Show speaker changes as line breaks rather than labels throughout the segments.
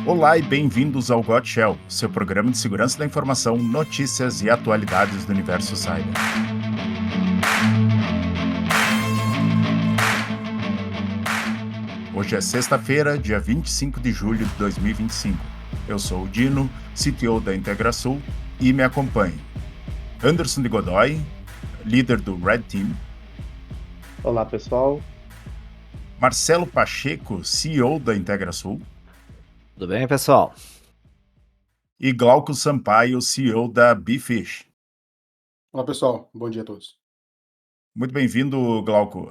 Olá e bem-vindos ao Got Shell, seu programa de segurança da informação, notícias e atualidades do universo cyber. Hoje é sexta-feira, dia 25 de julho de 2025. Eu sou o Dino, CTO da IntegraSul, e me acompanhe Anderson de Godoy, líder do Red Team,
Olá, pessoal.
Marcelo Pacheco, CEO da IntegraSul,
Tudo bem, pessoal?
e Glauco Sampaio, CEO da Bfish.
Olá, pessoal. Bom dia a todos.
Muito bem-vindo, Glauco.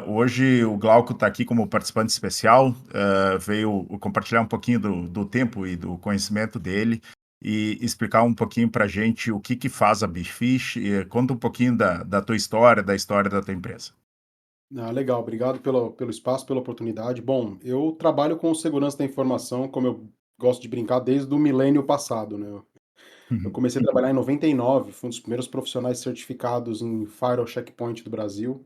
Hoje o Glauco está aqui como participante especial, veio compartilhar um pouquinho do tempo e do conhecimento dele e explicar um pouquinho para a gente o que faz a Bfish e conta um pouquinho da tua história, da história da tua empresa.
Legal, obrigado pelo espaço, pela oportunidade. Bom, eu trabalho com segurança da informação, como eu gosto de brincar, desde o milênio passado, né? Eu comecei a trabalhar em 99, fui um dos primeiros profissionais certificados em Firewall Checkpoint do Brasil,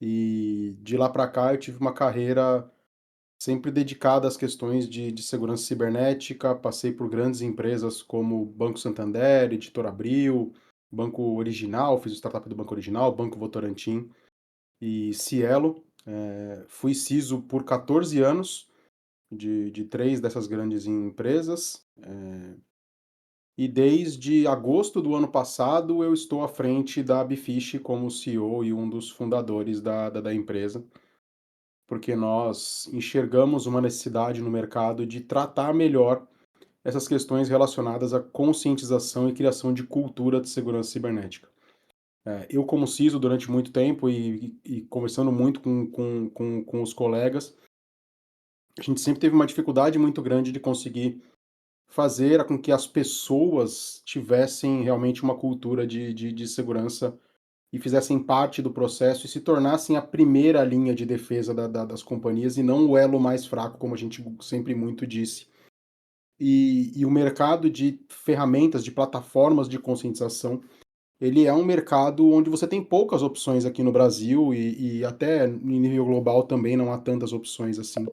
e de lá para cá eu tive uma carreira sempre dedicada às questões de segurança cibernética, passei por grandes empresas como Banco Santander, Editora Abril, Banco Original, fiz o startup do Banco Original, Banco Votorantim e Cielo. Fui CISO por 14 anos de três dessas grandes empresas. E desde agosto do ano passado eu estou à frente da Bfish como CEO e um dos fundadores da empresa, porque nós enxergamos uma necessidade no mercado de tratar melhor essas questões relacionadas à conscientização e criação de cultura de segurança cibernética. Eu, como CISO, durante muito tempo e conversando muito com os colegas, a gente sempre teve uma dificuldade muito grande de conseguir fazer com que as pessoas tivessem realmente uma cultura de segurança e fizessem parte do processo e se tornassem a primeira linha de defesa das companhias e não o elo mais fraco, como a gente sempre muito disse. E o mercado de ferramentas, de plataformas de conscientização, ele é um mercado onde você tem poucas opções aqui no Brasil e até em nível global também não há tantas opções assim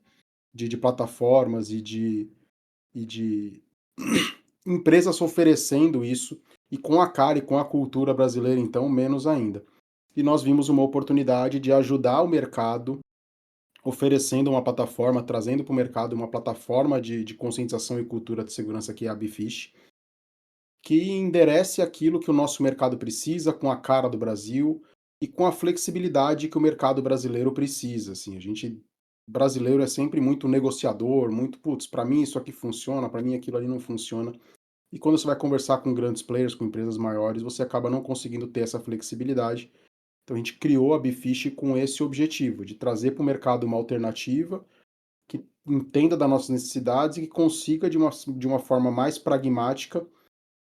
de plataformas e de empresas oferecendo isso, e com a cara e com a cultura brasileira, então, menos ainda. E nós vimos uma oportunidade de ajudar o mercado, oferecendo uma plataforma, trazendo para o mercado uma plataforma de conscientização e cultura de segurança que é a Bfish, que enderece aquilo que o nosso mercado precisa, com a cara do Brasil e com a flexibilidade que o mercado brasileiro precisa. Assim, a gente brasileiro é sempre muito negociador, muito, putz, para mim isso aqui funciona, para mim aquilo ali não funciona. E quando você vai conversar com grandes players, com empresas maiores, você acaba não conseguindo ter essa flexibilidade. Então a gente criou a Bfish com esse objetivo, de trazer para o mercado uma alternativa que entenda das nossas necessidades e que consiga, de uma forma mais pragmática,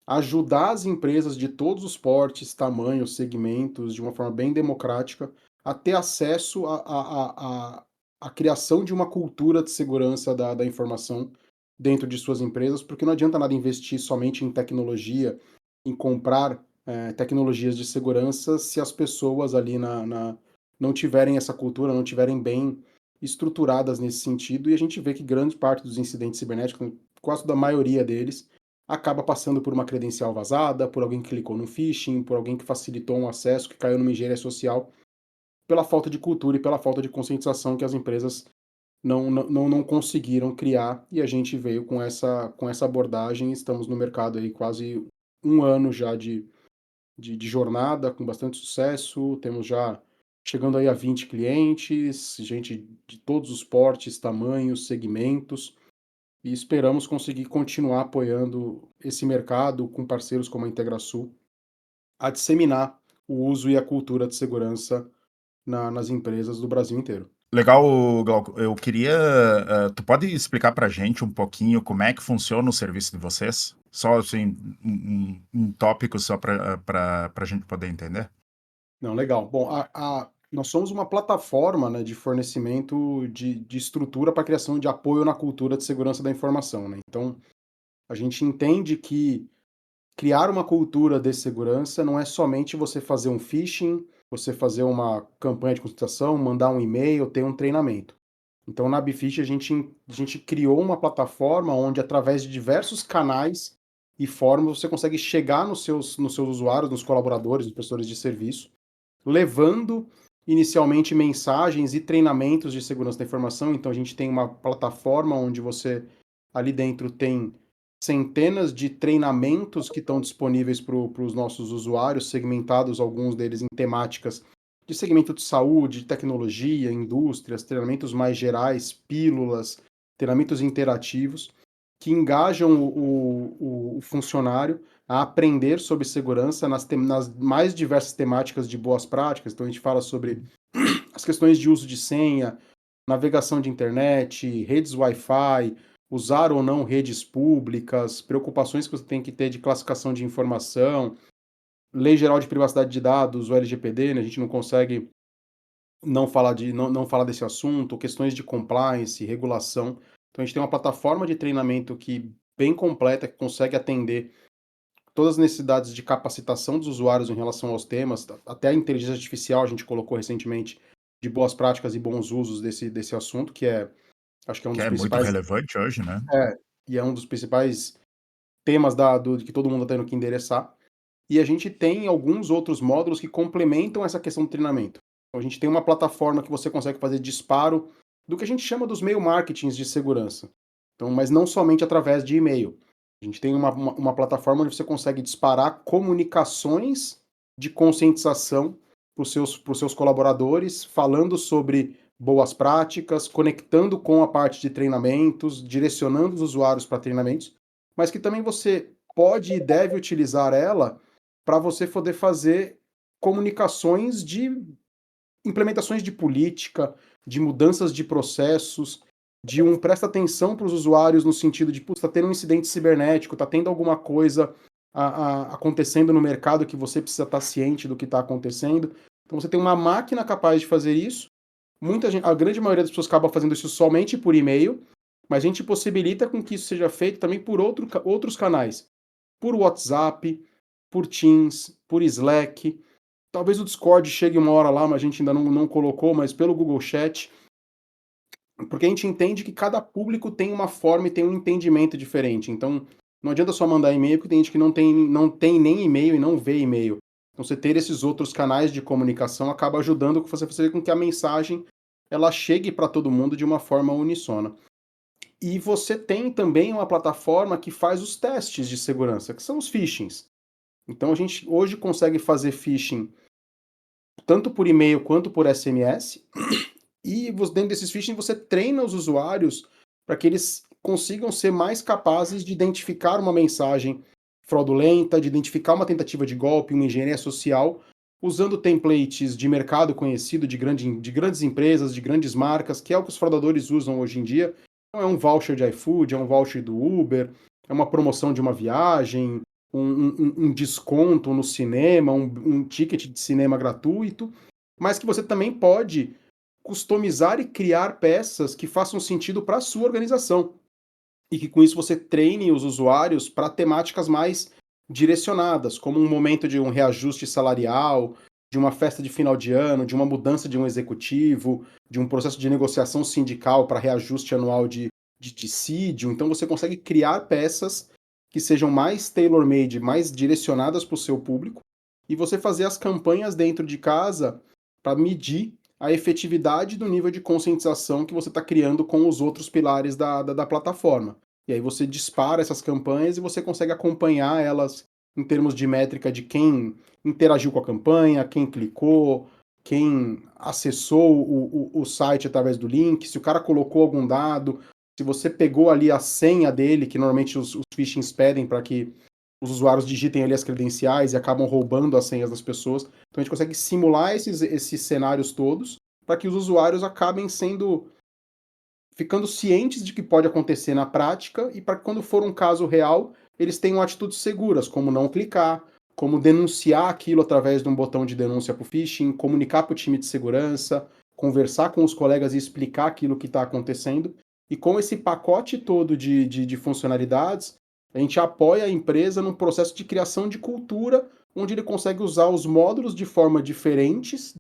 ajudar as empresas de todos os portes, tamanhos, segmentos, de uma forma bem democrática, a ter acesso à criação de uma cultura de segurança da informação dentro de suas empresas, porque não adianta nada investir somente em tecnologia, em comprar tecnologias de segurança, se as pessoas ali não tiverem essa cultura, não tiverem bem estruturadas nesse sentido, e a gente vê que grande parte dos incidentes cibernéticos, quase da maioria deles, acaba passando por uma credencial vazada, por alguém que clicou no phishing, por alguém que facilitou um acesso, que caiu numa engenharia social, pela falta de cultura e pela falta de conscientização que as empresas não conseguiram criar, e a gente veio com essa abordagem. Estamos no mercado aí quase um ano já de jornada, com bastante sucesso, temos já chegando aí a 20 clientes, gente de todos os portes, tamanhos, segmentos, e esperamos conseguir continuar apoiando esse mercado com parceiros como a IntegraSul a disseminar o uso e a cultura de segurança nas empresas do Brasil inteiro.
Legal, Glauco. Eu queria. Tu pode explicar para a gente um pouquinho como é que funciona o serviço de vocês? Só assim, um tópico só para a gente poder entender.
Não, legal. Bom, nós somos uma plataforma, né, de fornecimento de estrutura para criação de apoio na cultura de segurança da informação, né? Então, a gente entende que criar uma cultura de segurança não é somente você fazer um phishing, você fazer uma campanha de consultação, mandar um e-mail, ter um treinamento. Então, na Bifish, a gente criou uma plataforma onde, através de diversos canais e formas, você consegue chegar nos seus usuários, nos colaboradores, nos prestadores de serviço, levando inicialmente mensagens e treinamentos de segurança da informação. Então, a gente tem uma plataforma onde você, ali dentro, tem centenas de treinamentos que estão disponíveis para os nossos usuários, segmentados, alguns deles em temáticas de segmento de saúde, de tecnologia, indústrias, treinamentos mais gerais, pílulas, treinamentos interativos, que engajam o funcionário a aprender sobre segurança nas mais diversas temáticas de boas práticas. Então, a gente fala sobre as questões de uso de senha, navegação de internet, redes Wi-Fi, usar ou não redes públicas, preocupações que você tem que ter de classificação de informação, Lei Geral de Privacidade de Dados, o LGPD, né? A gente não consegue não falar desse assunto, questões de compliance, regulação. Então, a gente tem uma plataforma de treinamento que bem completa, que consegue atender todas as necessidades de capacitação dos usuários em relação aos temas, até a inteligência artificial a gente colocou recentemente, de boas práticas e bons usos desse assunto, acho que é um
Que
dos
é muito
principais,
relevante hoje, né?
é, e é um dos principais temas que todo mundo está tendo que endereçar. E a gente tem alguns outros módulos que complementam essa questão do treinamento. Então, a gente tem uma plataforma que você consegue fazer disparo do que a gente chama dos mail marketings de segurança. Então, mas não somente através de e-mail. A gente tem uma plataforma onde você consegue disparar comunicações de conscientização para os seus colaboradores, falando sobre boas práticas, conectando com a parte de treinamentos, direcionando os usuários para treinamentos, mas que também você pode e deve utilizar ela para você poder fazer comunicações de implementações de política, de mudanças de processos, de presta atenção para os usuários no sentido de, putz, está tendo um incidente cibernético, está tendo alguma coisa acontecendo no mercado que você precisa estar ciente do que está acontecendo. Então você tem uma máquina capaz de fazer isso. Muita gente, a grande maioria das pessoas acaba fazendo isso somente por e-mail, mas a gente possibilita com que isso seja feito também por outros canais, por WhatsApp, por Teams, por Slack. Talvez o Discord chegue uma hora lá, mas a gente ainda não colocou, mas pelo Google Chat, porque a gente entende que cada público tem uma forma e tem um entendimento diferente. Então, não adianta só mandar e-mail, porque tem gente que não tem nem e-mail e não vê e-mail. Então, você ter esses outros canais de comunicação acaba ajudando você a fazer com que a mensagem ela chegue para todo mundo de uma forma uníssona. E você tem também uma plataforma que faz os testes de segurança, que são os phishings. Então, a gente hoje consegue fazer phishing tanto por e-mail quanto por SMS. E dentro desses phishing você treina os usuários para que eles consigam ser mais capazes de identificar uma mensagem fraudulenta, de identificar uma tentativa de golpe, uma engenharia social, usando templates de mercado conhecido de grandes empresas, de grandes marcas, que é o que os fraudadores usam hoje em dia. Então, é um voucher de iFood, é um voucher do Uber, é uma promoção de uma viagem, um desconto no cinema, um ticket de cinema gratuito, mas que você também pode customizar e criar peças que façam sentido para a sua organização. E que com isso você treine os usuários para temáticas mais direcionadas, como um momento de um reajuste salarial, de uma festa de final de ano, de uma mudança de um executivo, de um processo de negociação sindical para reajuste anual de dissídio. Então você consegue criar peças que sejam mais tailor-made, mais direcionadas para o seu público, e você fazer as campanhas dentro de casa para medir a efetividade do nível de conscientização que você está criando com os outros pilares da plataforma. E aí você dispara essas campanhas e você consegue acompanhar elas em termos de métrica de quem interagiu com a campanha, quem clicou, quem acessou o site através do link, se o cara colocou algum dado, se você pegou ali a senha dele, que normalmente os phishings pedem para que os usuários digitem ali as credenciais e acabam roubando as senhas das pessoas. Então a gente consegue simular esses cenários todos para que os usuários acabem ficando cientes de que pode acontecer na prática e para que quando for um caso real, eles tenham atitudes seguras, como não clicar, como denunciar aquilo através de um botão de denúncia para o phishing, comunicar para o time de segurança, conversar com os colegas e explicar aquilo que está acontecendo. E com esse pacote todo de funcionalidades, a gente apoia a empresa num processo de criação de cultura, onde ele consegue usar os módulos de forma diferentes,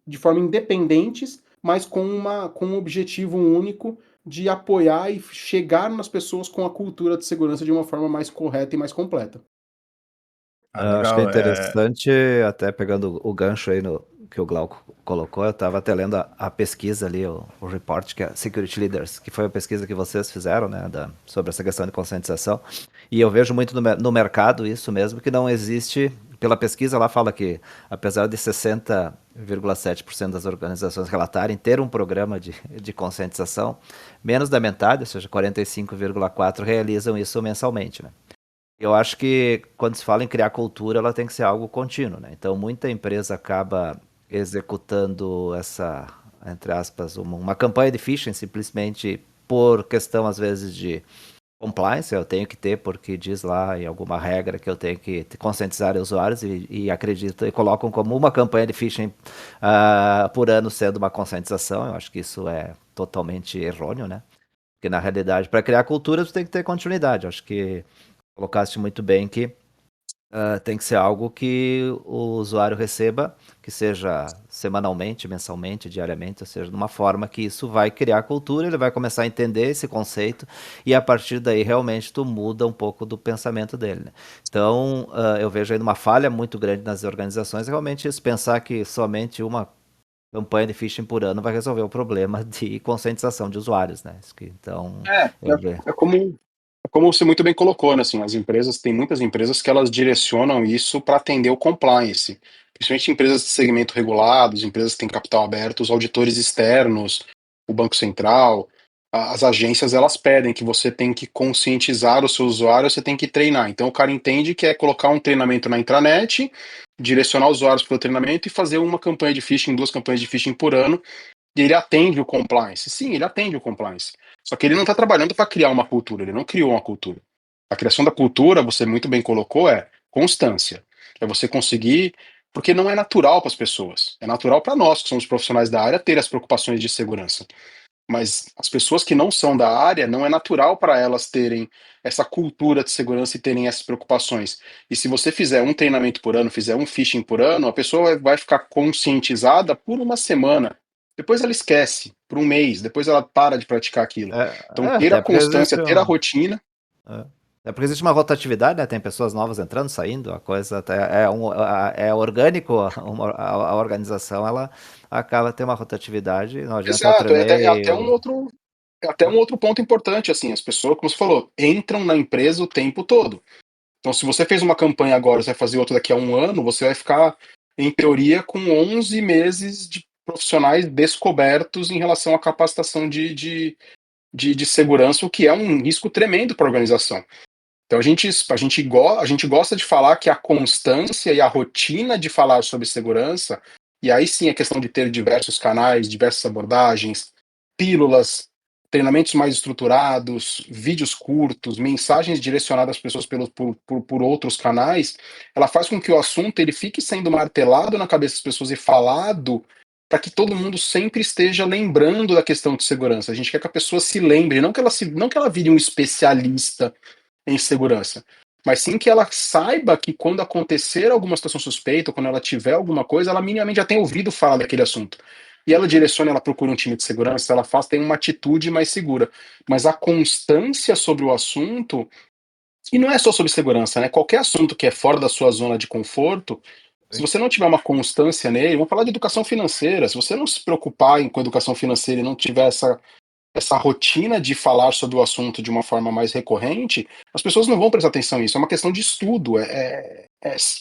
de forma independentes, mas com um objetivo único de apoiar e chegar nas pessoas com a cultura de segurança de uma forma mais correta e mais completa.
Acho que é
Legal.
interessante, até pegando o gancho aí no que o Glauco colocou, eu estava até lendo a pesquisa ali, o report que é Security Leaders, que foi a pesquisa que vocês fizeram, né, sobre essa questão de conscientização, e eu vejo muito no mercado isso mesmo, que não existe, pela pesquisa lá fala que, apesar de 60,7% das organizações relatarem ter um programa de conscientização, menos da metade, ou seja, 45,4% realizam isso mensalmente, né. Eu acho que quando se fala em criar cultura, ela tem que ser algo contínuo, né? Então, muita empresa acaba executando essa, entre aspas, uma campanha de phishing simplesmente por questão, às vezes, de compliance, eu tenho que ter, porque diz lá em alguma regra que eu tenho que conscientizar usuários e acreditam e colocam como uma campanha de phishing por ano sendo uma conscientização. Eu acho que isso é totalmente errôneo, né? Porque, na realidade, para criar cultura, você tem que ter continuidade. Eu acho que colocaste muito bem que tem que ser algo que o usuário receba, que seja semanalmente, mensalmente, diariamente, ou seja, de uma forma que isso vai criar cultura, ele vai começar a entender esse conceito e a partir daí realmente tu muda um pouco do pensamento dele, né? Então, eu vejo aí uma falha muito grande nas organizações, realmente isso, pensar que somente uma campanha de phishing por ano vai resolver o problema de conscientização de usuários, né? Então,
É,
eu vejo.
como você muito bem colocou, né, assim, as empresas, tem muitas empresas que elas direcionam isso para atender o compliance, principalmente empresas de segmento regulados, empresas que têm capital aberto, os auditores externos, o Banco Central, as agências, elas pedem que você tem que conscientizar o seu usuário, você tem que treinar. Então o cara entende que é colocar um treinamento na intranet, direcionar os usuários para o treinamento e fazer uma campanha de phishing, 2 campanhas de phishing por ano, e ele atende o compliance. Sim, ele atende o compliance. Só que ele não está trabalhando para criar uma cultura, ele não criou uma cultura. A criação da cultura, você muito bem colocou, é constância. É você conseguir. Porque não é natural para as pessoas. É natural para nós, que somos profissionais da área, ter as preocupações de segurança. Mas as pessoas que não são da área, não é natural para elas terem essa cultura de segurança e terem essas preocupações. E se você fizer um treinamento por ano, fizer um phishing por ano, a pessoa vai ficar conscientizada por uma semana. Depois ela esquece, por um mês, depois ela para de praticar aquilo. Então, ter a
Até porque
constância,
existe
ter a rotina.
é. É porque existe uma rotatividade, né? Tem pessoas novas entrando, saindo, a coisa até é orgânico, a organização ela acaba tendo uma rotatividade, não adianta eu
Exato,
treinei.
é até um outro ponto importante, assim, as pessoas, como você falou, entram na empresa o tempo todo. Então, se você fez uma campanha agora, você vai fazer outra daqui a um ano, você vai ficar, em teoria, com 11 meses de profissionais descobertos em relação à capacitação de segurança, o que é um risco tremendo para a organização. Então, a gente gosta de falar que a constância e a rotina de falar sobre segurança, e aí sim a questão de ter diversos canais, diversas abordagens, pílulas, treinamentos mais estruturados, vídeos curtos, mensagens direcionadas às pessoas por outros canais, ela faz com que o assunto ele fique sendo martelado na cabeça das pessoas e falado para que todo mundo sempre esteja lembrando da questão de segurança. A gente quer que a pessoa se lembre, não que ela vire um especialista em segurança, mas sim que ela saiba que quando acontecer alguma situação suspeita, ou quando ela tiver alguma coisa, ela minimamente já tem ouvido falar daquele assunto. E ela direciona, ela procura um time de segurança, ela tem uma atitude mais segura. Mas a constância sobre o assunto, e não é só sobre segurança, né? Qualquer assunto que é fora da sua zona de conforto, se você não tiver uma constância nele, vamos falar de educação financeira, se você não se preocupar com educação financeira e não tiver essa rotina de falar sobre o assunto de uma forma mais recorrente, as pessoas não vão prestar atenção nisso. É uma questão de estudo.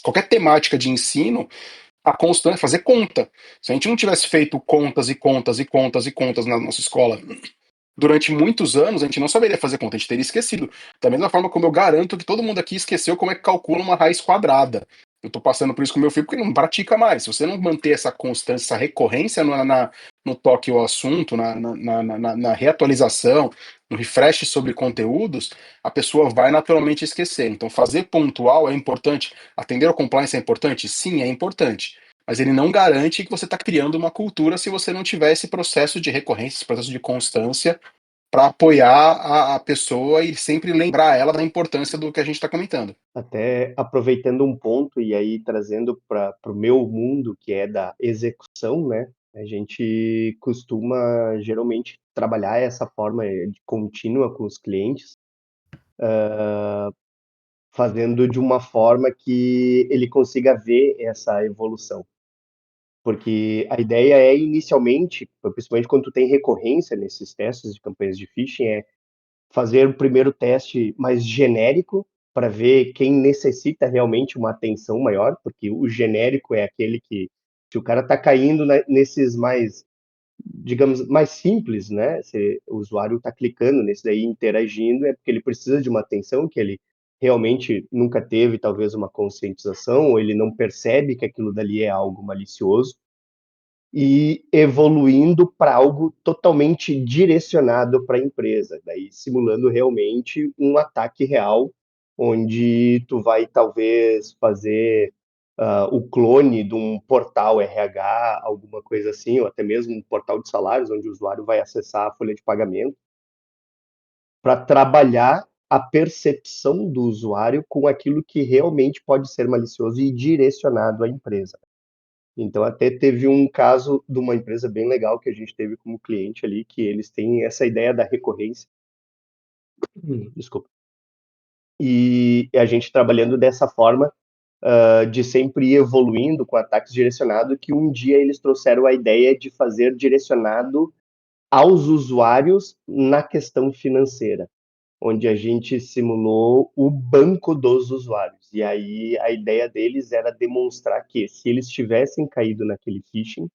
Qualquer temática de ensino, a constância é fazer conta. Se a gente não tivesse feito contas e contas e contas e contas na nossa escola durante muitos anos, a gente não saberia fazer conta, a gente teria esquecido. Da mesma forma como eu garanto que todo mundo aqui esqueceu como é que calcula uma raiz quadrada. Eu tô passando por isso com meu filho porque ele não pratica mais. Se você não manter essa constância, essa recorrência no toque ao assunto, na reatualização, no refresh sobre conteúdos, a pessoa vai naturalmente esquecer. Então, fazer pontual é importante. Atender ao compliance é importante? Sim, é importante. Mas ele não garante que você está criando uma cultura se você não tiver esse processo de recorrência, esse processo de constância para apoiar a pessoa e sempre lembrar ela da importância do que a gente está comentando.
Até aproveitando um ponto e aí trazendo para o meu mundo, que é da execução, né? A gente costuma geralmente trabalhar essa forma de contínua com os clientes, fazendo de uma forma que ele consiga ver essa evolução. Porque a ideia é inicialmente, principalmente quando tu tem recorrência nesses testes de campanhas de phishing, é fazer o primeiro teste mais genérico para ver quem necessita realmente uma atenção maior, porque o genérico é aquele que, se o cara está caindo nesses mais, digamos, mais simples, né? Se o usuário está clicando nesse daí, interagindo, é porque ele precisa de uma atenção que ele realmente nunca teve, talvez, uma conscientização, ou ele não percebe que aquilo dali é algo malicioso, e evoluindo para algo totalmente direcionado para a empresa, daí simulando realmente um ataque real, onde tu vai talvez fazer o clone de um portal RH, alguma coisa assim, ou até mesmo um portal de salários, onde o usuário vai acessar a folha de pagamento, para trabalhar a percepção do usuário com aquilo que realmente pode ser malicioso e direcionado à empresa. Então, até teve um caso de uma empresa bem legal que a gente teve como cliente ali, que eles têm essa ideia da recorrência. Desculpa. E a gente trabalhando dessa forma, de sempre ir evoluindo com ataques direcionados, que um dia eles trouxeram a ideia de fazer direcionado aos usuários na questão financeira, onde a gente simulou o banco dos usuários. E aí a ideia deles era demonstrar que se eles tivessem caído naquele phishing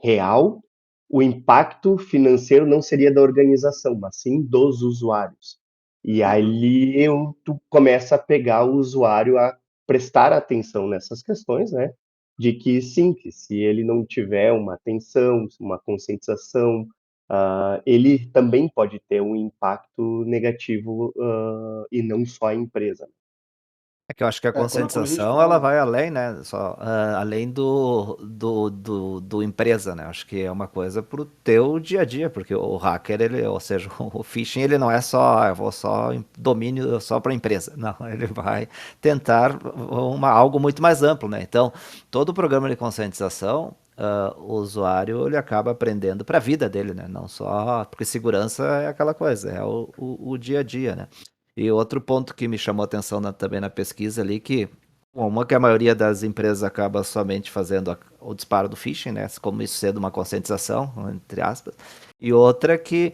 real, o impacto financeiro não seria da organização, mas sim dos usuários. E ali tu começa a pegar o usuário a prestar atenção nessas questões, né? De que sim, que se ele não tiver uma atenção, uma conscientização, ele também pode ter um impacto negativo, e não só a empresa.
É que eu acho que a
Quando a gente
conscientização ela
fala.
vai além, né? Só, além do empresa, né? Acho que é uma coisa pro teu dia a dia, porque o hacker, ele, ou seja, o phishing, ele não é só, eu vou só domínio só para a empresa. Não, ele vai tentar algo muito mais amplo, né? Então, todo o programa de conscientização, o usuário ele acaba aprendendo para a vida dele, né? Não só porque segurança é aquela coisa, é o dia a dia, né? E outro ponto que me chamou a atenção também na pesquisa ali, que uma que a maioria das empresas acaba somente fazendo o disparo do phishing, né? Como isso sendo uma conscientização, entre aspas. E outra que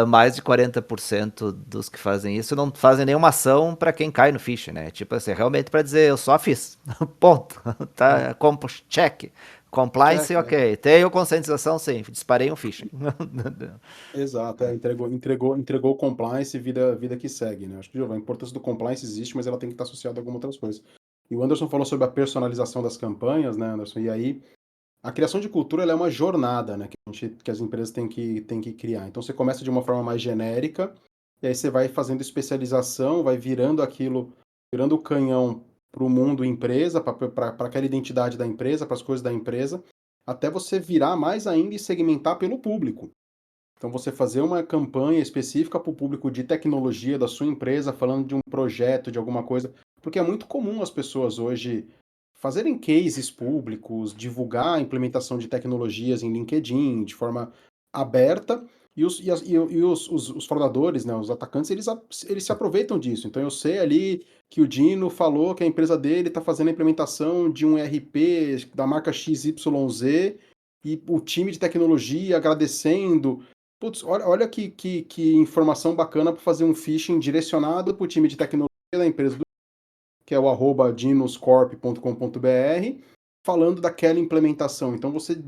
mais de 40% dos que fazem isso não fazem nenhuma ação para quem cai no phishing, né? Tipo assim, realmente para dizer, eu só fiz. Ponto. Tá, check. Compliance,
Check,
ok. Tenho conscientização, sim. Disparei um phishing.
exato, entregou o compliance e vida que segue, né? Acho que a importância do compliance existe, mas ela tem que estar associada a algumas outras coisas. E o Anderson falou sobre a personalização das campanhas, né, Anderson? E aí, a criação de cultura ela é uma jornada, né, que as empresas têm que criar. Então você começa de uma forma mais genérica, e aí você vai fazendo especialização, vai virando aquilo, virando o canhão para o mundo empresa, para aquela identidade da empresa, para as coisas da empresa, até você virar mais ainda e segmentar pelo público. Então, você fazer uma campanha específica para o público de tecnologia da sua empresa, falando de um projeto, de alguma coisa, porque é muito comum as pessoas hoje fazerem cases públicos, divulgar a implementação de tecnologias em LinkedIn de forma aberta, e os fraudadores, né, os atacantes, eles se aproveitam disso. Então, eu sei ali que o Dino falou que a empresa dele está fazendo a implementação de um ERP da marca XYZ, e o time de tecnologia agradecendo. Putz, olha que informação bacana para fazer um phishing direcionado para o time de tecnologia da empresa, que é o @dinoscorp.com.br, falando daquela implementação. Então você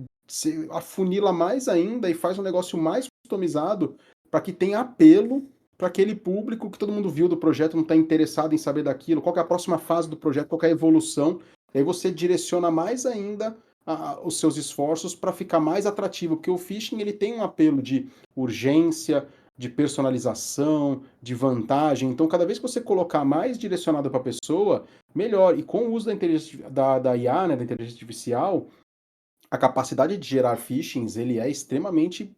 afunila mais ainda e faz um negócio mais customizado para que tenha apelo para aquele público que todo mundo viu do projeto, não está interessado em saber daquilo, qual que é a próxima fase do projeto, qual que é a evolução. E aí você direciona mais ainda os seus esforços para ficar mais atrativo, porque o phishing ele tem um apelo de urgência, de personalização, de vantagem. Então, cada vez que você colocar mais direcionado para a pessoa, melhor. E com o uso da inteligência da IA, né, da inteligência artificial, a capacidade de gerar phishings ele é extremamente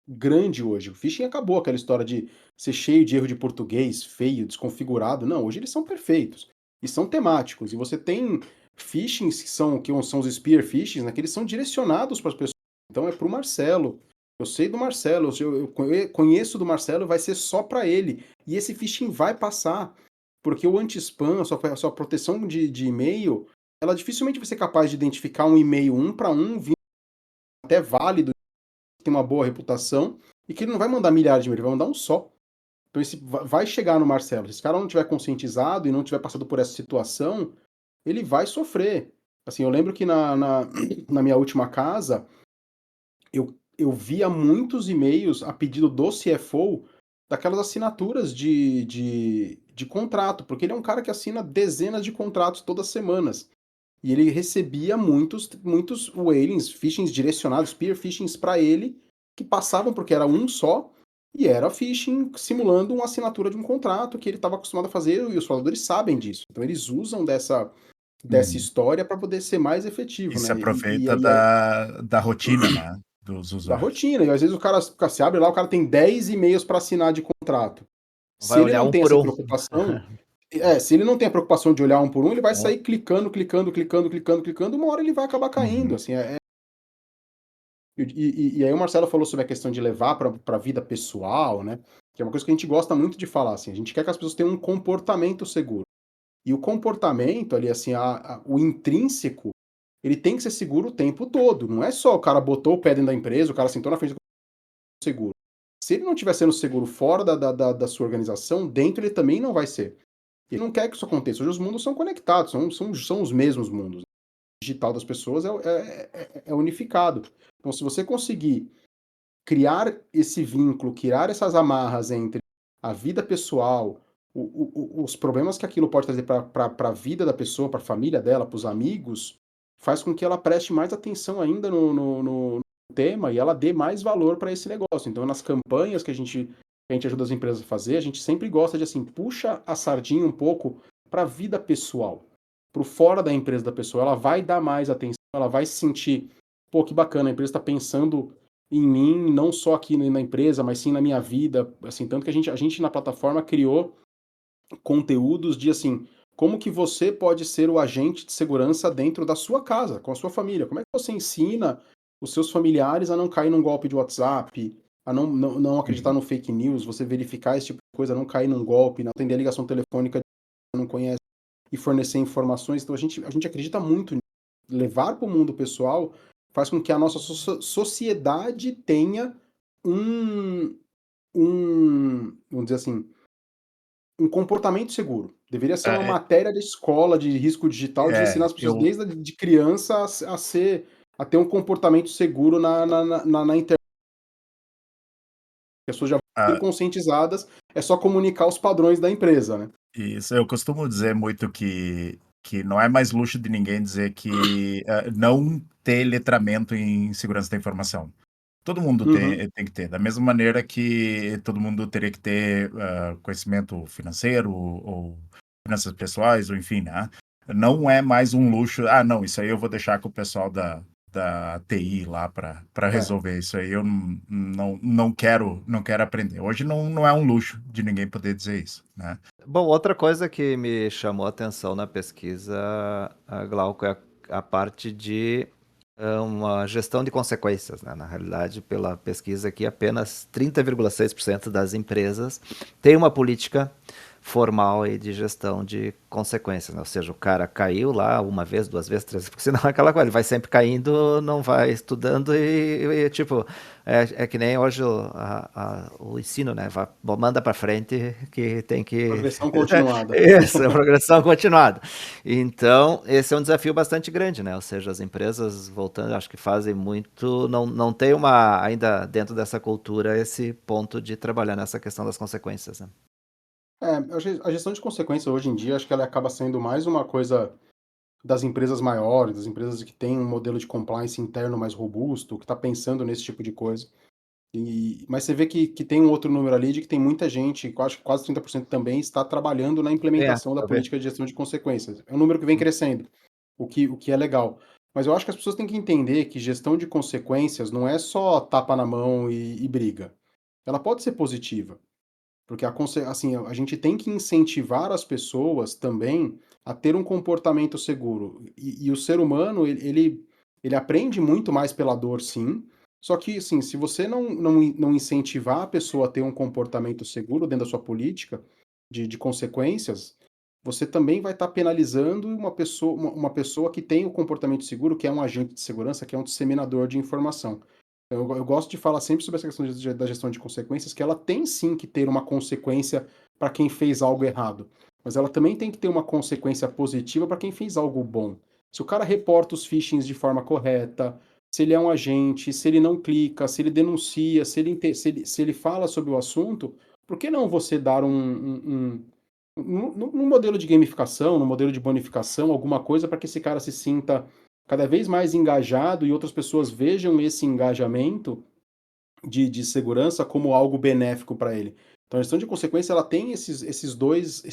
grande hoje. O phishing acabou aquela história de ser cheio de erro de português, feio, desconfigurado. Não, hoje eles são perfeitos e são temáticos. E você tem phishings que são os spear phishings, né, que eles são direcionados para as pessoas Então é pro Marcelo. Eu sei do Marcelo, eu conheço do Marcelo, vai ser só para ele. E esse phishing vai passar, porque o anti-spam, a sua proteção de e-mail, ela dificilmente vai ser capaz de identificar um e-mail um para um, até válido, que tem uma boa reputação, e que ele não vai mandar milhares de e-mails, ele vai mandar um só. Então esse vai chegar no Marcelo. Se esse cara não tiver conscientizado e não tiver passado por essa situação, ele vai sofrer. Assim, eu lembro que na minha última casa, eu via muitos e-mails a pedido do CFO daquelas assinaturas de contrato, porque ele é um cara que assina dezenas de contratos todas as semanas. E ele recebia muitos whalings, phishings direcionados, spear phishings para ele, que passavam porque era um só, e era phishing simulando uma assinatura de um contrato que ele estava acostumado a fazer, e os fraudadores sabem disso. Então eles usam dessa
Uhum.
história para poder ser mais
E
efetivo,
se
né? E
aproveita
aí é
da rotina, né, dos
da
usuários.
rotina. E às vezes o cara se abre lá, o cara tem 10 e-mails para assinar de contrato. Se
Vai
ele
olhar
não
um
tem
por
essa
um.
preocupação, se ele não tem a preocupação de olhar um por um, ele vai
É.
sair clicando, clicando, clicando, clicando, clicando, uma hora ele vai acabar caindo,
Uhum.
assim, e aí o Marcelo falou sobre a questão de levar para a vida pessoal, né? Que é uma coisa que a gente gosta muito de falar, assim, a gente quer que as pessoas tenham um comportamento seguro. E o comportamento ali, assim, o intrínseco, ele tem que ser seguro o tempo todo. Não é só o cara botou o pé dentro da empresa, o cara sentou na frente do seguro. Se ele não estiver sendo seguro fora da sua organização, dentro ele também não vai ser. Ele não quer que isso aconteça. Hoje os mundos são conectados, são os mesmos mundos. O digital das pessoas é unificado. Então, se você conseguir criar esse vínculo, criar essas amarras entre a vida pessoal, os problemas que aquilo pode trazer para a vida da pessoa, para a família dela, para os amigos, faz com que ela preste mais atenção ainda no tema e ela dê mais valor para esse negócio. Então, nas campanhas que a gente ajuda as empresas a fazer, a gente sempre gosta de assim, puxa a sardinha um pouco para a vida pessoal, para o fora da empresa da pessoa. Ela vai dar mais atenção, ela vai se sentir, pô, que bacana, a empresa está pensando em mim, não só aqui na empresa, mas sim na minha vida, assim, tanto que a gente na plataforma criou conteúdos de assim, como que você pode ser o agente de segurança dentro da sua casa, com a sua família. Como é que você ensina os seus familiares a não cair num golpe de WhatsApp, a não acreditar
Uhum.
no fake news, você verificar esse tipo de coisa, não cair num golpe, não atender a ligação telefônica de quem não conhece e fornecer informações. Então a gente acredita muito nisso. Levar para o mundo pessoal faz com que a nossa sociedade tenha um, vamos dizer assim, um comportamento seguro. Deveria ser uma
É,
matéria da escola de risco digital, de ensinar as pessoas
eu
desde de criança a ter um comportamento seguro na internet. As pessoas já vão bem
ah,
conscientizadas, é só comunicar os padrões da empresa, né?
isso, eu costumo dizer muito que não é mais luxo de ninguém dizer que, não ter letramento em segurança da informação. Todo mundo
Uhum.
tem que ter, da mesma maneira que todo mundo teria que ter, conhecimento financeiro ou finanças pessoais ou enfim, né. Não é mais um luxo: "Ah, não, isso aí eu vou deixar com o pessoal da TI lá para
É.
resolver, isso aí eu não quero aprender". Hoje não é um luxo de ninguém poder dizer isso, né.
Bom, outra coisa que me chamou a atenção na pesquisa, Glauco, é a parte de uma gestão de consequências, né? Na realidade, pela pesquisa aqui, apenas 30,6% das empresas têm uma política formal aí de gestão de consequências, né? Ou seja, o cara caiu lá uma vez, duas vezes, três vezes, porque senão é aquela coisa, ele vai sempre caindo, não vai estudando tipo, é que nem hoje o ensino, né? Manda para frente que tem que...
Progressão continuada.
Isso, é progressão continuada. Então, esse é um desafio bastante grande, né? Ou seja, as empresas, voltando, acho que fazem muito, não tem ainda dentro dessa cultura, esse ponto de trabalhar nessa questão das consequências, né?
A gestão de consequências hoje em dia, acho que ela acaba sendo mais uma coisa das empresas maiores, das empresas que têm um modelo de compliance interno mais robusto, que está pensando nesse tipo de coisa. Mas você vê que tem um outro número ali de que tem muita gente, acho que quase 30% também está trabalhando na
É,
implementação da
pra ver.
política de gestão de consequências. É um número que vem crescendo, o que é legal. Mas eu acho que as pessoas têm que entender que gestão de consequências não é só tapa na mão e briga. Ela pode ser positiva, porque assim, a gente tem que incentivar as pessoas também a ter um comportamento seguro. E o ser humano, ele aprende muito mais pela dor, sim, Só que, assim, se você não incentivar a pessoa a ter um comportamento seguro dentro da sua política de consequências, você também vai estar penalizando uma pessoa que tem o comportamento seguro, que é um agente de segurança, que é um disseminador de informação. Eu gosto de falar sempre sobre essa questão da gestão de consequências, que ela tem sim que ter uma consequência para quem fez algo errado, mas ela também tem que ter uma consequência positiva para quem fez algo bom. Se o cara reporta os phishings de forma correta, se ele é um agente, se ele não clica, se ele denuncia, se ele fala sobre o assunto, por que não você dar num modelo de gamificação, num modelo de bonificação, alguma coisa para que esse cara se sinta cada vez mais engajado e outras pessoas vejam esse engajamento de segurança como algo benéfico para ele. Então a gestão de consequência ela tem esses dois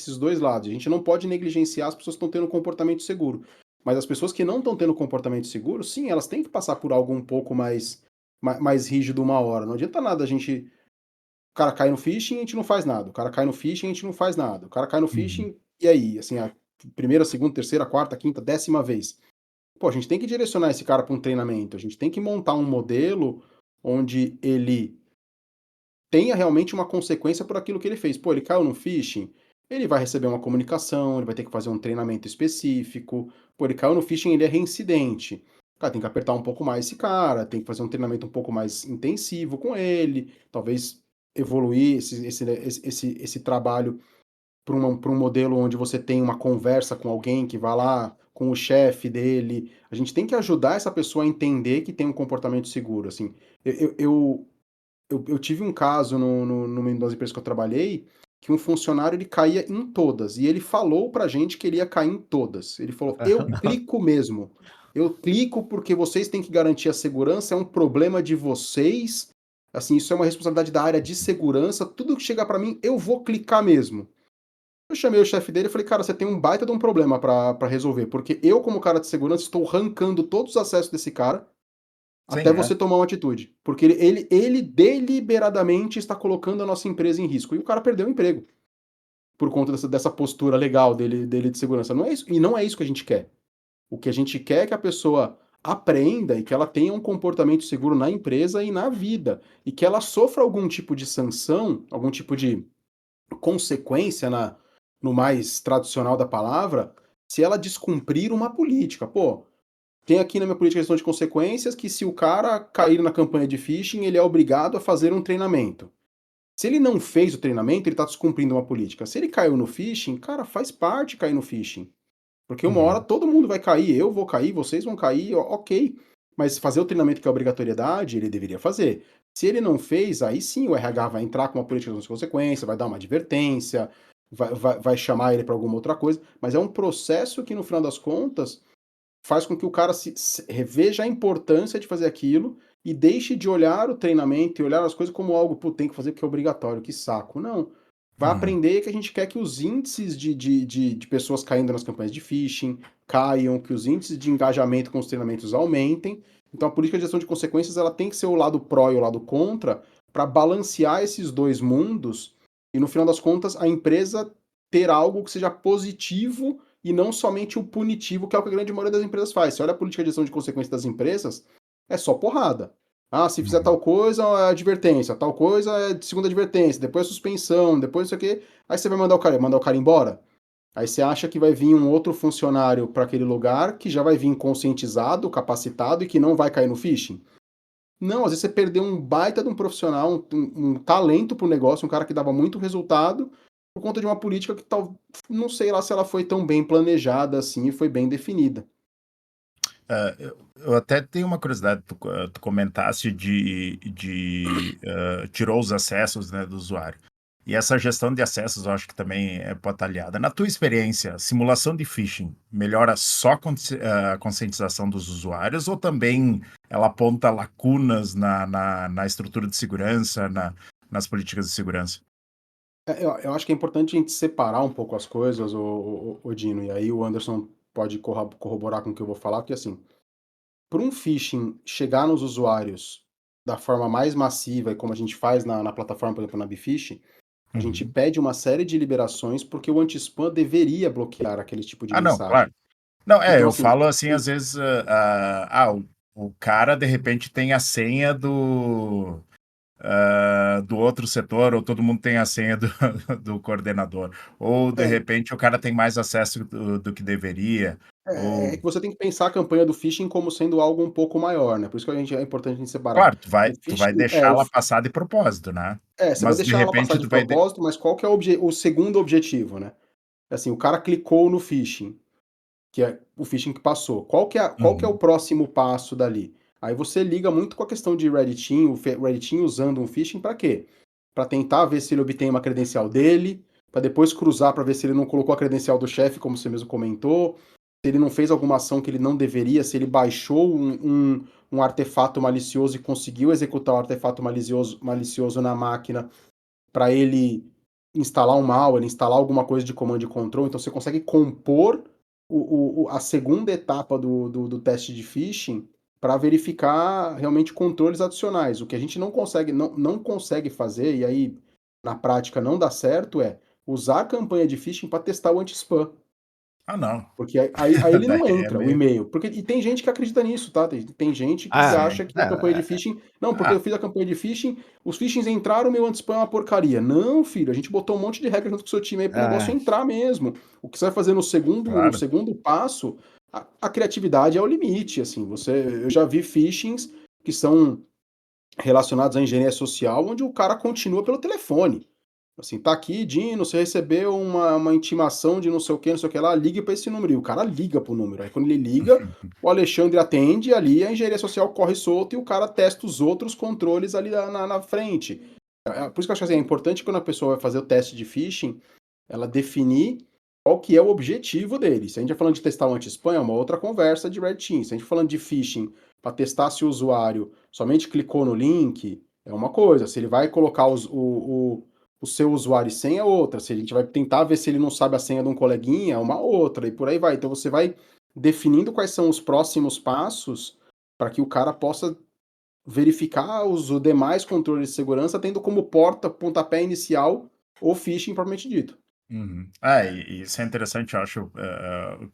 lados. A gente não pode negligenciar as pessoas que estão tendo um comportamento seguro. Mas as pessoas que não estão tendo comportamento seguro, sim, elas têm que passar por algo um pouco mais rígido uma hora. Não adianta nada a gente. O cara cai no phishing e a gente não faz nada. O cara cai no phishing e a gente não faz nada. O cara cai no
Uhum.
phishing e aí? Assim, a primeira, segunda, terceira, quarta, quinta, 10ª vez. Pô, a gente tem que direcionar esse cara para um treinamento. A gente tem que montar um modelo onde ele tenha realmente uma consequência por aquilo que ele fez. Pô, ele caiu no phishing, ele vai receber uma comunicação, ele vai ter que fazer um treinamento específico. Pô, ele caiu no phishing, ele é reincidente. Cara, tem que apertar um pouco mais esse cara, tem que fazer um treinamento um pouco mais intensivo com ele, talvez evoluir esse trabalho para um modelo onde você tem uma conversa com alguém que vai lá, com o chefe dele. A gente tem que ajudar essa pessoa a entender que tem um comportamento seguro, assim. Eu tive um caso numa das empresas que eu trabalhei, que um funcionário ele caía em todas, e ele falou pra gente que ele ia cair em todas. Ele falou: "Eu clico mesmo. Eu clico porque vocês têm que garantir a segurança, é um problema de vocês. Assim, isso é uma responsabilidade da área de segurança, tudo que chegar pra mim, eu vou clicar mesmo". Eu chamei o chefe dele e falei: "Cara, você tem um baita de um problema pra resolver, porque eu como cara de segurança estou arrancando todos os acessos desse cara
Sim,
até
é.
você tomar uma atitude, porque ele deliberadamente está colocando a nossa empresa em risco". E o cara perdeu o emprego, por conta dessa postura legal dele de segurança. Não é isso, e não é isso que a gente quer. O que a gente quer é que a pessoa aprenda e que ela tenha um comportamento seguro na empresa e na vida, e que ela sofra algum tipo de sanção, algum tipo de consequência no mais tradicional da palavra, se ela descumprir uma política. Pô, tem aqui na minha política de gestão de consequências que se o cara cair na campanha de phishing, ele é obrigado a fazer um treinamento. Se ele não fez o treinamento, ele está descumprindo uma política. Se ele caiu no phishing, cara, faz parte cair no phishing. Porque uma hora
Uhum.
todo mundo vai cair, eu vou cair, vocês vão cair, ok. Mas fazer o treinamento que é obrigatoriedade, ele deveria fazer. Se ele não fez, aí sim o RH vai entrar com uma política de consequência, vai dar uma advertência, vai chamar ele para alguma outra coisa. Mas é um processo que, no final das contas, faz com que o cara reveja a importância de fazer aquilo e deixe de olhar o treinamento e olhar as coisas como algo, pô, tem que fazer porque é obrigatório, que saco. Não. Vai
Uhum.
aprender que a gente quer que os índices de pessoas caindo nas campanhas de phishing caiam, que os índices de engajamento com os treinamentos aumentem. Então a política de gestão de consequências ela tem que ser o lado pró e o lado contra para balancear esses dois mundos e no final das contas a empresa ter algo que seja positivo e não somente o punitivo, que é o que a grande maioria das empresas faz. Você olha a política de gestão de consequências das empresas, é só porrada. Ah, se fizer
Uhum.
tal coisa, é advertência, tal coisa é de segunda advertência, depois é suspensão, depois isso aqui, aí você vai mandar o cara embora. Aí você acha que vai vir um outro funcionário para aquele lugar que já vai vir conscientizado, capacitado e que não vai cair no phishing? Não, às vezes você perdeu um baita de um profissional, um talento para o negócio, um cara que dava muito resultado, por conta de uma política que não sei lá se ela foi tão bem planejada assim e foi bem definida.
Eu até tenho uma curiosidade, tu comentaste tirou os acessos, né, do usuário. E essa gestão de acessos eu acho que também é batalhada. Na tua experiência, simulação de phishing melhora só a conscientização dos usuários ou também ela aponta lacunas na estrutura de segurança, nas políticas de segurança?
Eu acho que é importante a gente separar um pouco as coisas, o Dino, e aí o Anderson pode corroborar com o que eu vou falar, porque assim, para um phishing chegar nos usuários da forma mais massiva e como a gente faz na plataforma, por exemplo, na Bifish, a gente
Uhum.
pede uma série de liberações porque o anti-spam deveria bloquear aquele tipo de
Ah, não, claro.
mensagem.
Não,
Então,
eu
assim,
falo assim, às vezes, o cara, de repente, tem a senha do outro setor, ou todo mundo tem a senha do, do coordenador, ou de
É,
repente o cara tem mais acesso do que deveria,
é
ou
que você tem que pensar a campanha do phishing como sendo algo um pouco maior, né? Por isso que é importante a gente separar.
claro,
O
tu vai
phishing é
deixá-la passar de propósito, né?
você vai
Mas de
deixar ela passar
repente
de
tu vai
propósito, mas qual que é o segundo objetivo, né? Assim, o cara clicou no phishing, que é o phishing que passou. Qual que é o
Uhum.
próximo passo dali? Aí você liga muito com a questão de Redditing, o Redditing usando um phishing para quê? Para tentar ver se ele obtém uma credencial dele, para depois cruzar para ver se ele não colocou a credencial do chefe, como você mesmo comentou, se ele não fez alguma ação que ele não deveria, se ele baixou um artefato malicioso e conseguiu executar o artefato malicioso na máquina para ele instalar um malware, instalar alguma coisa de command e control. Então você consegue compor a segunda etapa do teste de phishing para verificar realmente controles adicionais. O que a gente não consegue fazer, e aí na prática não dá certo, é usar a campanha de phishing para testar o anti-spam.
Ah, não.
Porque aí ele
Daí
não
é
entra, o
meio.
e-mail. E tem gente que acredita nisso, tá? Tem gente que
Ah,
Sim.
acha que a campanha de phishing. Não, porque eu fiz a campanha de phishing, os phishings entraram, meu anti-spam é uma porcaria. Não, filho, a gente botou um monte de regra junto com o seu time aí pro negócio
ah,
entrar mesmo. O que você vai fazer no
Claro.
segundo passo, a criatividade é o limite. Assim, eu já vi phishings que são relacionados à engenharia social, onde o cara continua pelo telefone. Assim, tá aqui, Dino, você recebeu uma intimação de não sei o que lá, ligue para esse número. E o cara liga pro número. Aí quando ele liga, o Alexandre atende e ali a engenharia social corre solta e o cara testa os outros controles ali na frente. Por isso que eu acho que assim, é importante quando a pessoa vai fazer o teste de phishing, ela definir qual que é o objetivo dele. Se a gente está falando de testar o anti-spam, é uma outra conversa de Red Team. Se a gente está falando de phishing para testar se o usuário somente clicou no link, é uma coisa. Se ele vai colocar o seu usuário e senha, é outra. Se a gente vai tentar ver se ele não sabe a senha de um coleguinha, é uma outra. E por aí vai. Então você vai definindo quais são os próximos passos para que o cara possa verificar os demais controles de segurança, tendo como pontapé inicial o phishing propriamente dito.
Uhum. E isso é interessante, eu acho.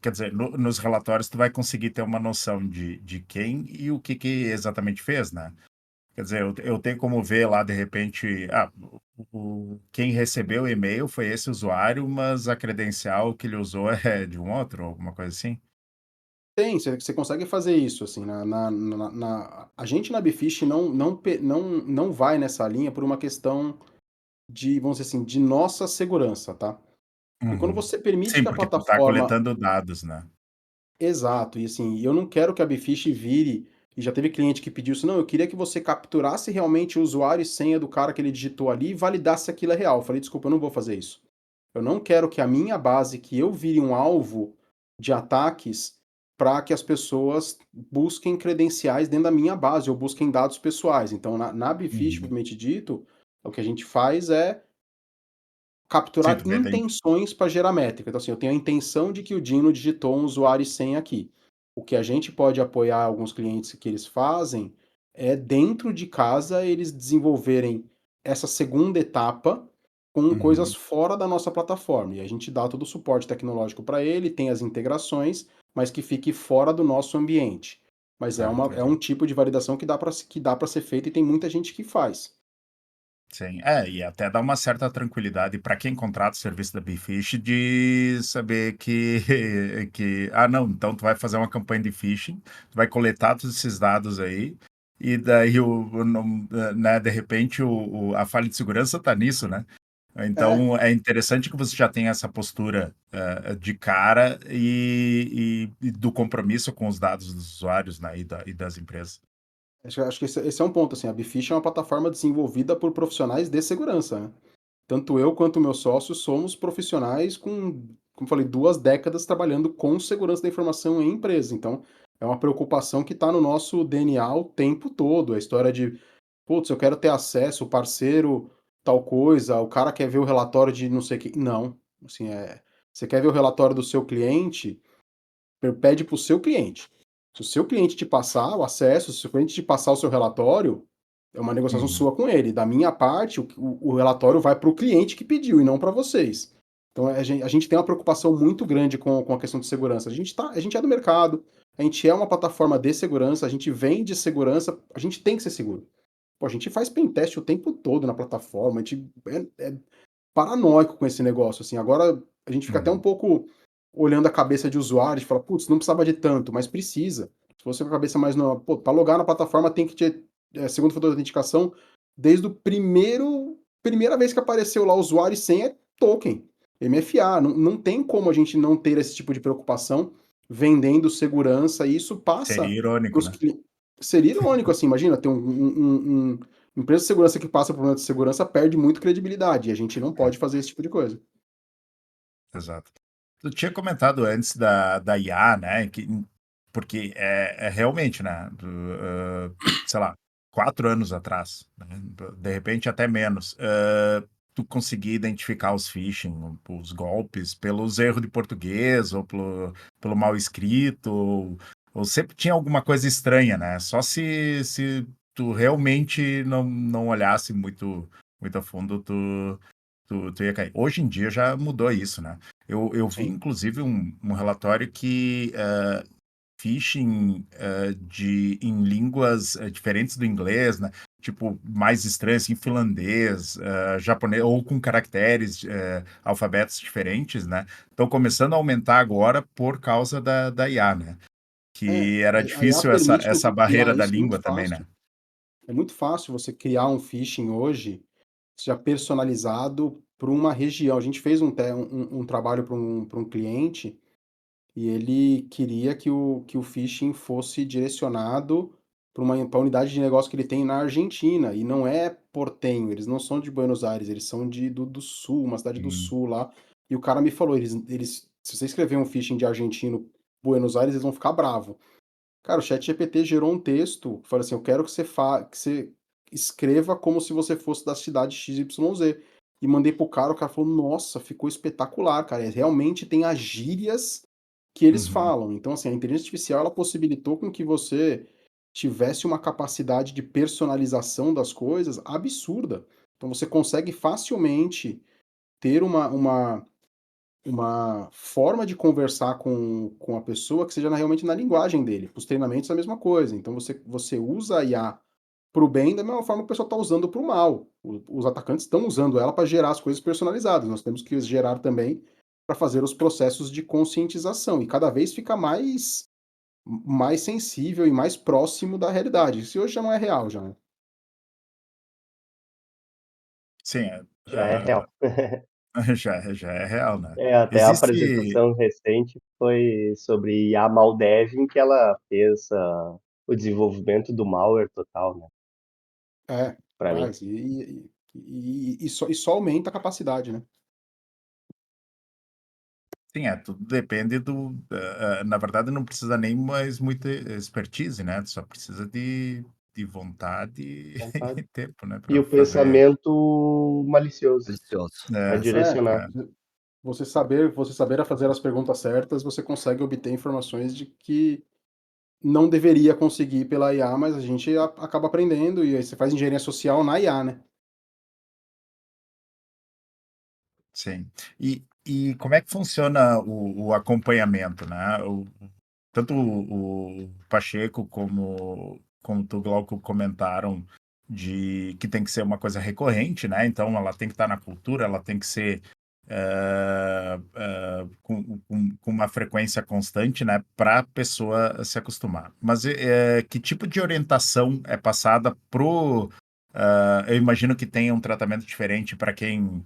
Quer dizer, nos relatórios tu vai conseguir ter uma noção de quem e o que exatamente fez, né? Quer dizer, eu tenho como ver lá, de repente, quem recebeu o e-mail foi esse usuário, mas a credencial que ele usou é de um outro, alguma coisa assim?
Tem, você consegue fazer isso, assim, a gente na Bifish não vai nessa linha por uma questão de, vamos dizer assim, de nossa segurança, tá? Porque quando
Uhum.
você permite
Sim,
que a
porque tu tá
plataforma.
coletando dados, né?
Exato, e assim, eu não quero que a Bifish vire, e já teve cliente que pediu isso, não, eu queria que você capturasse realmente o usuário e senha do cara que ele digitou ali e validasse se aquilo é real. Eu falei, desculpa, eu não vou fazer isso. Eu não quero que a minha base, que eu vire um alvo de ataques para que as pessoas busquem credenciais dentro da minha base ou busquem dados pessoais. Então, na Bifish,
Uhum.
propriamente dito, o que a gente faz é
Sim,
capturar
tu vê daí.
intenções para gerar métrica. Então, assim, eu tenho a intenção de que o Dino digitou um usuário e senha aqui. O que a gente pode apoiar alguns clientes que eles fazem é, dentro de casa, eles desenvolverem essa segunda etapa com coisas
Uhum.
fora da nossa plataforma. E a gente dá todo o suporte tecnológico para ele, tem as integrações, mas que fique fora do nosso ambiente. Mas
Ah,
é um
entendi.
tipo de validação que dá para ser feito e tem muita gente que faz.
Sim, e até dá uma certa tranquilidade para quem contrata o serviço da Bfish de saber não, então tu vai fazer uma campanha de phishing, tu vai coletar todos esses dados aí, e daí né, de repente a falha de segurança está nisso, né?
É,
Então é interessante que você já tenha essa postura de cara e do compromisso com os dados dos usuários, né, e das empresas.
acho que esse é um ponto, assim, a Bifish é uma plataforma desenvolvida por profissionais de segurança, né? Tanto eu quanto o meu sócio somos profissionais com, como eu falei, 2 décadas trabalhando com segurança da informação em empresa. Então, é uma preocupação que está no nosso DNA o tempo todo. A história de, putz, eu quero ter acesso, o parceiro, tal coisa, o cara quer ver o relatório de não sei o que. Não. Assim, você quer ver o relatório do seu cliente, pede para o seu cliente. Se o seu cliente te passar o acesso, se o seu cliente te passar o seu relatório, é uma negociação
Uhum.
sua com ele. Da minha parte, o relatório vai para o cliente que pediu e não para vocês. Então a gente tem uma preocupação muito grande com a questão de segurança. A gente é do mercado, a gente é uma plataforma de segurança, a gente vende segurança, a gente tem que ser seguro. Pô, a gente faz pentest o tempo todo na plataforma, a gente é paranoico com esse negócio, assim. Agora a gente fica até um
Uhum.
pouco olhando a cabeça de usuário e fala, putz, não precisava de tanto, mas precisa. Se você com a cabeça mais no. Pô, para logar na plataforma tem que ter segundo fator de autenticação desde o primeira vez que apareceu lá usuário e senha é token, MFA. Não tem como a gente não ter esse tipo de preocupação vendendo segurança e isso passa
Seria irônico,
pros
né?
clientes. Seria irônico, assim, imagina ter empresa de segurança que passa por problema de segurança perde muito credibilidade e a gente não
É,
pode fazer esse tipo de coisa.
exato. Tu tinha comentado antes da IA, né? Porque é realmente, né? Sei lá, 4 anos atrás, né, de repente até menos, tu conseguir identificar os phishing, os golpes, pelos erros de português ou pelo mal escrito, ou sempre tinha alguma coisa estranha, né? Só se tu realmente não olhasse muito a fundo, tu ia cair. Hoje em dia já mudou isso, né? Eu vi,
Sim.
inclusive, um relatório que phishing em línguas diferentes do inglês, né? Tipo, mais estranhas, em finlandês, japonês, ou com caracteres, alfabetos diferentes, né? Estão começando a aumentar agora por causa da IA, né? Que era
A IA
difícil essa,
permite
essa
você criar
barreira da
isso muito
língua também, né?
fácil. É muito fácil você criar um phishing hoje, já personalizado para uma região. A gente fez um trabalho para um cliente e ele queria que o phishing fosse direcionado pra unidade de negócio que ele tem na Argentina. E não é portenho, eles não são de Buenos Aires, eles são do sul, uma cidade do
Hum,
sul lá. E o cara me falou, se você escrever um phishing de argentino Buenos Aires, eles vão ficar bravos. Cara, o ChatGPT gerou um texto, fala assim, eu quero que você escreva como se você fosse da cidade XYZ. E mandei pro cara, o cara falou, nossa, ficou espetacular, cara. Realmente tem as gírias que eles
uhum.
falam. Então, assim, a inteligência artificial, ela possibilitou com que você tivesse uma capacidade de personalização das coisas absurda. Então, você consegue facilmente ter uma forma de conversar com a pessoa que seja realmente na linguagem dele. Para os treinamentos é a mesma coisa. Então você usa a IA para o bem da mesma forma que o pessoal está usando para o mal. Os atacantes estão usando ela para gerar as coisas personalizadas. Nós temos que gerar também para fazer os processos de conscientização. E cada vez fica mais sensível e mais próximo da realidade. Se hoje já não é real, já, né?
Sim,
Já é real.
já é real, né?
Até a
Existe.
apresentação recente foi sobre a Maldev, em que ela fez o desenvolvimento do malware total, né,
É,
para mim.
faz. E só aumenta a capacidade, né?
Sim, tudo depende na verdade não precisa nem mais muita expertise, né, tu só precisa de vontade
Vontade.
e tempo, né,
E
para
o
fazer.
pensamento malicioso
Delicioso.
para
É,
direcionar.
é,
Você saber a fazer as perguntas certas, você consegue obter informações de que não deveria conseguir pela IA, mas a gente acaba aprendendo e aí você faz engenharia social na IA, né?
sim. E como é que funciona o acompanhamento, né? Tanto o Pacheco como tu, Glauco, comentaram de que tem que ser uma coisa recorrente, né? Então ela tem que estar na cultura, ela tem que ser com uma frequência constante, né? Para a pessoa se acostumar. Mas que tipo de orientação é passada pro. Eu imagino que tenha um tratamento diferente para quem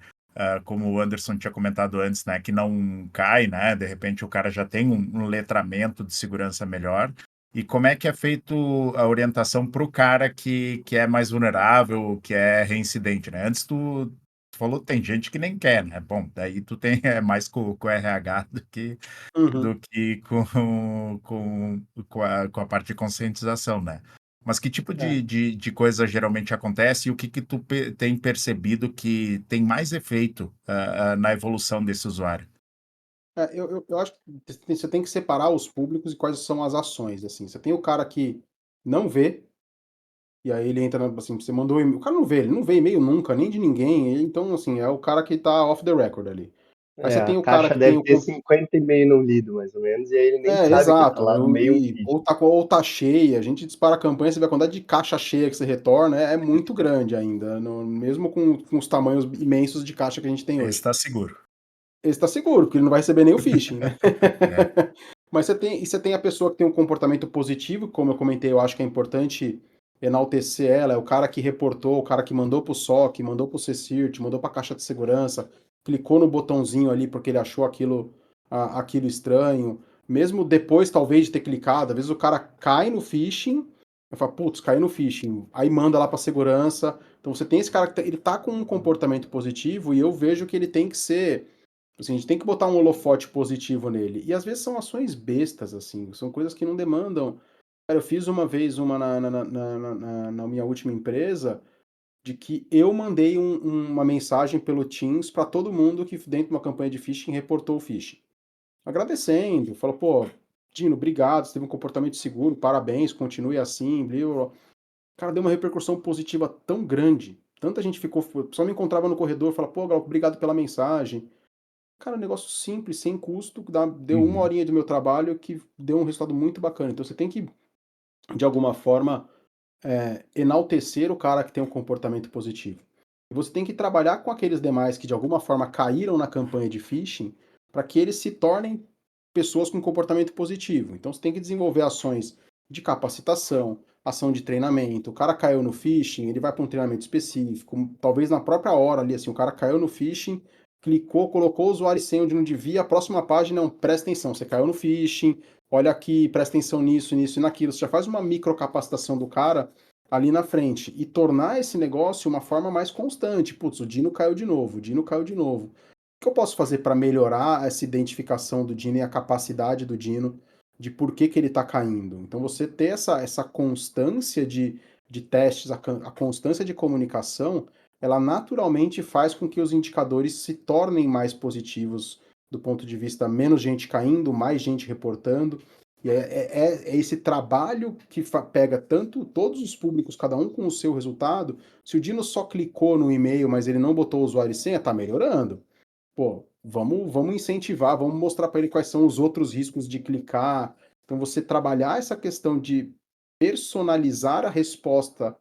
como o Anderson tinha comentado antes, né, que não cai, né, de repente o cara já tem um letramento de segurança melhor. E como é que é feito a orientação para o cara que é mais vulnerável, que é reincidente, né? Antes tu falou, tem gente que nem quer, né? Bom, daí tu tem mais com o RH do
Uhum.
que com a parte de conscientização, né? Mas que tipo
É.
de coisa geralmente acontece e o que tu tem percebido que tem mais efeito na evolução desse usuário?
Eu acho que você tem que separar os públicos e quais são as ações, assim. Você tem o cara que não vê, e aí ele entra, assim, você mandou e-mail. O cara não vê, ele não vê e-mail nunca, nem de ninguém. Então, assim, é o cara que tá off the record ali. Aí você
A
tem o cara
caixa
que tem
deve
o
ter 50 e-mail não lido, mais ou menos, e aí ele nem sabe que tá
exato.
lá no meio um phishing.
Ou tá cheia, a gente dispara a campanha, você vê a quantidade de caixa cheia que você retorna, é muito grande ainda, mesmo com os tamanhos imensos de caixa que a gente tem
Esse
hoje.
está seguro.
Esse tá seguro, porque ele não vai receber nem o phishing, né?
É.
Mas você tem a pessoa que tem um comportamento positivo, como eu comentei, eu acho que é importante enaltecer ela, é o cara que reportou, o cara que mandou pro SOC, mandou pro CSIRT, mandou pra caixa de segurança, clicou no botãozinho ali porque ele achou aquilo estranho, mesmo depois talvez de ter clicado, às vezes o cara cai no phishing, eu falo, putz, caiu no phishing, aí manda lá pra segurança, então você tem esse cara que ele tá com um comportamento positivo e eu vejo que ele tem que ser. Assim, a gente tem que botar um holofote positivo nele. E às vezes são ações bestas, assim, são coisas que não demandam. Cara, eu fiz uma vez uma na minha última empresa, de que eu mandei uma mensagem pelo Teams para todo mundo que dentro de uma campanha de phishing reportou o phishing. Agradecendo, falou, pô, Dino, obrigado, você teve um comportamento seguro, parabéns, continue assim, blá, blá, blá. Cara, deu uma repercussão positiva tão grande. Tanta gente ficou, só me encontrava no corredor, falava, pô, Glauco, obrigado pela mensagem. Cara, um negócio simples, sem custo, deu uma
Uhum.
horinha do meu trabalho que deu um resultado muito bacana. Então você tem que, de alguma forma, enaltecer o cara que tem um comportamento positivo. E você tem que trabalhar com aqueles demais que de alguma forma caíram na campanha de phishing para que eles se tornem pessoas com comportamento positivo. Então você tem que desenvolver ações de capacitação, ação de treinamento. O cara caiu no phishing, ele vai para um treinamento específico, talvez na própria hora ali, assim, o cara caiu no phishing, clicou, colocou o usuário e senha onde não devia, a próxima página, não, presta atenção, você caiu no phishing, olha aqui, presta atenção nisso, nisso e naquilo. Você já faz uma microcapacitação do cara ali na frente e tornar esse negócio uma forma mais constante. Putz, o Dino caiu de novo, o Dino caiu de novo. O que eu posso fazer para melhorar essa identificação do Dino e a capacidade do Dino de por que, que ele está caindo? Então, você ter essa constância de testes, a constância de comunicação, ela naturalmente faz com que os indicadores se tornem mais positivos do ponto de vista menos gente caindo, mais gente reportando. E é esse trabalho que pega tanto todos os públicos, cada um com o seu resultado. Se o Dino só clicou no e-mail, mas ele não botou o usuário e senha, tá melhorando. Pô, vamos incentivar, vamos mostrar para ele quais são os outros riscos de clicar. Então, você trabalhar essa questão de personalizar a resposta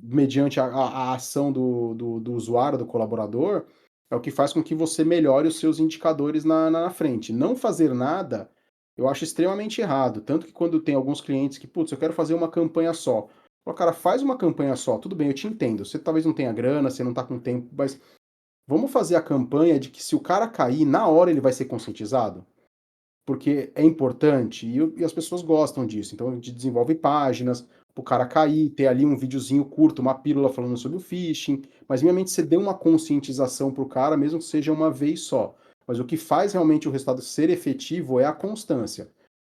mediante a ação do usuário, do colaborador, é o que faz com que você melhore os seus indicadores na frente. Não fazer nada, eu acho extremamente errado. Tanto que quando tem alguns clientes que, putz, eu quero fazer uma campanha só. Fala, cara, faz uma campanha só, tudo bem, eu te entendo. Você talvez não tenha grana, você não tá com tempo, mas vamos fazer a campanha de que se o cara cair, na hora ele vai ser conscientizado? Porque é importante e as pessoas gostam disso. Então a gente desenvolve páginas para o cara cair, ter ali um videozinho curto, uma pílula falando sobre o phishing, mas minimamente você dê uma conscientização para o cara, mesmo que seja uma vez só. Mas o que faz realmente o resultado ser efetivo é a constância.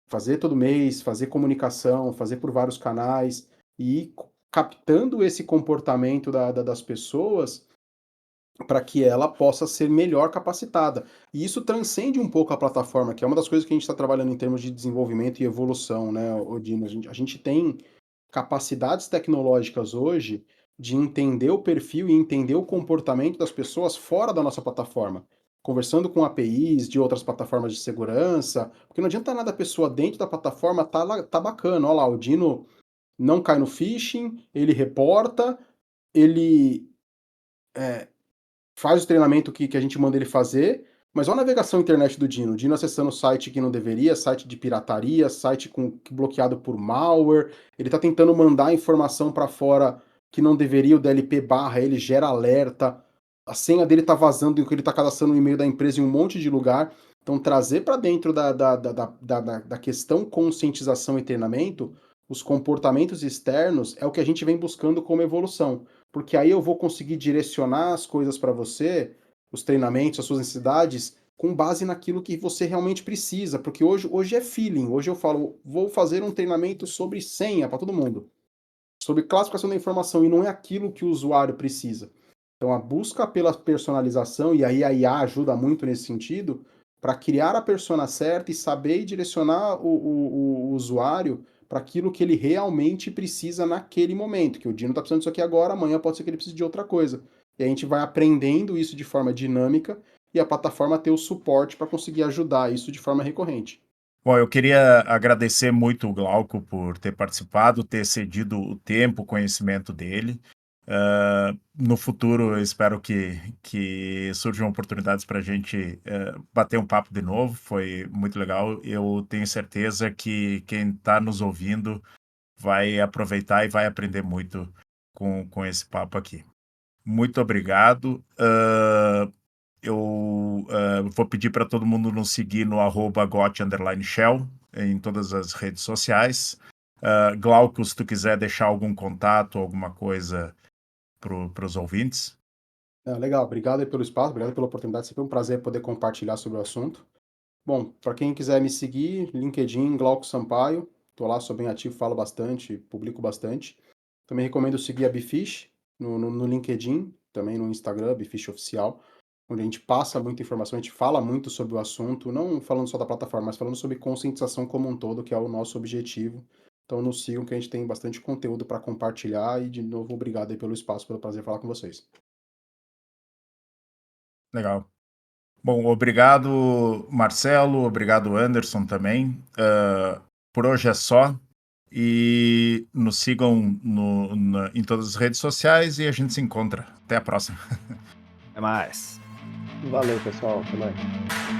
Fazer todo mês, fazer comunicação, fazer por vários canais e ir captando esse comportamento das pessoas para que ela possa ser melhor capacitada. E isso transcende um pouco a plataforma, que é uma das coisas que a gente está trabalhando em termos de desenvolvimento e evolução, né, Odino? A gente tem capacidades tecnológicas hoje de entender o perfil e entender o comportamento das pessoas fora da nossa plataforma. Conversando com APIs de outras plataformas de segurança, porque não adianta nada a pessoa dentro da plataforma tá bacana, olha lá, o Dino não cai no phishing, ele reporta, ele faz o treinamento que a gente manda ele fazer, mas olha a navegação internet do Dino. O Dino acessando site que não deveria, site de pirataria, site bloqueado por malware. Ele está tentando mandar informação para fora que não deveria, o DLP barra, ele gera alerta. A senha dele está vazando, ele está cadastrando o e-mail da empresa em um monte de lugar. Então, trazer para dentro da questão conscientização e treinamento, os comportamentos externos é o que a gente vem buscando como evolução, porque aí eu vou conseguir direcionar as coisas para você, os treinamentos, as suas necessidades, com base naquilo que você realmente precisa, porque hoje é feeling, hoje eu falo, vou fazer um treinamento sobre senha para todo mundo, sobre classificação da informação, e não é aquilo que o usuário precisa. Então a busca pela personalização, e aí a IA ajuda muito nesse sentido, para criar a persona certa e saber direcionar o usuário para aquilo que ele realmente precisa naquele momento, que o Dino está precisando disso aqui agora, amanhã pode ser que ele precise de outra coisa. E a gente vai aprendendo isso de forma dinâmica e a plataforma ter o suporte para conseguir ajudar isso de forma recorrente.
Bom, eu queria agradecer muito o Glauco por ter participado, ter cedido o tempo, o conhecimento dele. No futuro, eu espero que surjam oportunidades para a gente bater um papo de novo. Foi muito legal. Eu tenho certeza que quem está nos ouvindo vai aproveitar e vai aprender muito com esse papo aqui. Muito obrigado. Eu vou pedir para todo mundo nos seguir no @got_shell em todas as redes sociais. Glauco, se tu quiser deixar algum contato, alguma coisa para os ouvintes.
Legal, obrigado aí pelo espaço, obrigado pela oportunidade, sempre um prazer poder compartilhar sobre o assunto. Bom, para quem quiser me seguir, LinkedIn, Glauco Sampaio, estou lá, sou bem ativo, falo bastante, publico bastante. Também recomendo seguir a Bifish no LinkedIn, também no Instagram, Bifish Oficial, onde a gente passa muita informação, a gente fala muito sobre o assunto, não falando só da plataforma, mas falando sobre conscientização como um todo, que é o nosso objetivo. Então nos sigam que a gente tem bastante conteúdo para compartilhar e, de novo, obrigado aí pelo espaço, pelo prazer falar com vocês.
Legal. Bom, obrigado, Marcelo, obrigado, Anderson, também. Por hoje é só. E nos sigam em todas as redes sociais e a gente se encontra. Até a próxima.
Até mais.
Valeu, pessoal. Até mais.